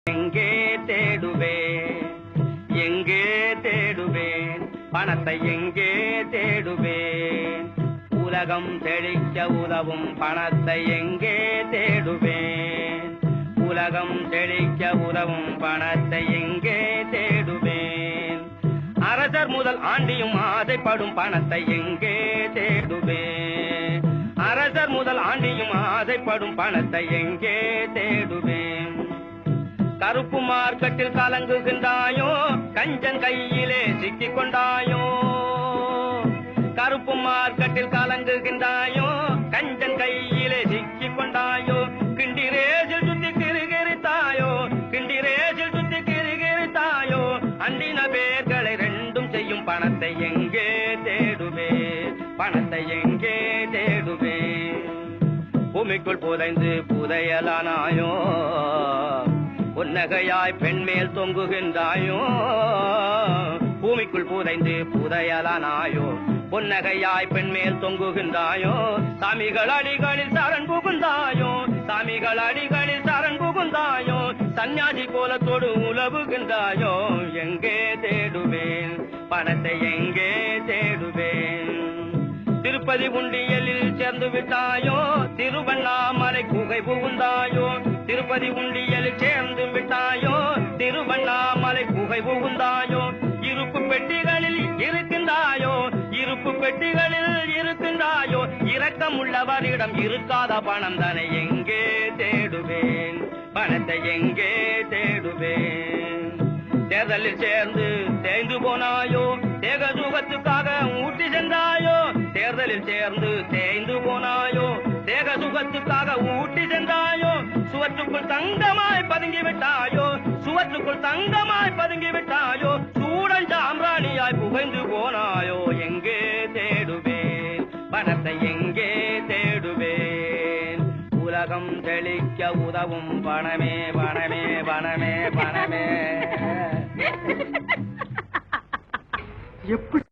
எங்கே தேடுவேன் எங்கே தேடுவேன் பணத்தை எங்கே தேடுவேன் உலகம் செழிக்க உதவும் பணத்தை எங்கே தேடுவேன் உலகம் செழிக்க உதவும் பணத்தை எங்கே தேடுவேன் அரசர் முதல் ஆண்டியும் ஆசைப்படும் பணத்தை எங்கே தேடுவேன் அரசர் முதல் ஆண்டியும் ஆசைப்படும் பணத்தை எங்கே தேடுவேன் கருப்பு மார்க்கெட்டில் கலங்குகின்றாயோ கஞ்சன் கையிலே சிக்கிக் கொண்டாயோ கருப்பு மார்க்கெட்டில் கலங்குகின்றாயோ கஞ்சன் கையிலே சிக்கிக் கொண்டாயோ கிண்டிரேசில் சுத்தி கிருகிரித்தாயோ கிண்டிரேசில் சுத்தி கிருகிரித்தாயோ அண்டின பேர்களை ரெண்டும் செய்யும் பணத்தை எங்கே தேடுவே பணத்தை எங்கே தேடுவே பூமிக்குள் புதைந்து புதையலானாயோ புன்னகையாய் பெண்மேல் தொங்குகின்றாயோ பூமிக்குள் புதைந்து புதையலானாயோ பொன்னகையாய் பெண்மேல் தொங்குகின்றாயோ சாமிகள் அடிகளில் சரண் புகுந்தாயோ சாமிகள் அடிகளில் சரண் புகுந்தாயோ சன்னியாசி கோலத்தோடு உலவுகின்றாயோ எங்கே தேடுவேன் பணத்தை எங்கே தேடுவேன் திருப்பதி உண்டியலில் சேர்ந்து விட்டாயோ திருவண்ணாமலை குகை புகுந்தாயோ திருப்பதி உண்டியலில் சேர்ந்து விட்டாயோ திருவண்ணாமலை குகை புகுந்தாயோ இருப்பு பெட்டிகளில் இருக்கின்றாயோ இருப்பு பெட்டிகளில் இருக்கின்றாயோ இரக்கம் உள்ளவரிடம் இருக்காத பணம் தானே எங்கே தேடுவேன் பணத்தை எங்கே தேடுவேன் தேர்தலில் சேர்ந்து தேய்ந்து போனாயோ தேக சுகத்துக்காக ஊட்டி சென்றாயோ தேர்தலில் சேர்ந்து தேய்ந்து போனாயோ தேக சுகத்துக்காக ஊட்டி சென்றாயோ சுவற்றுக்குள் தங்கமாய் பதுங்கி விட்டாயோ சுவற்றுக்குள் தங்கமாய் பதுங்கி விட்டாயோ சூடன் சாம்ராணியாய் புகைந்து போனாயோ எங்கே தேடுவேன் பணத்தை எங்கே தேடுவேன் உலகம் செழிக்க உதவும் பணமே பணமே பணமே பணமே எப்படி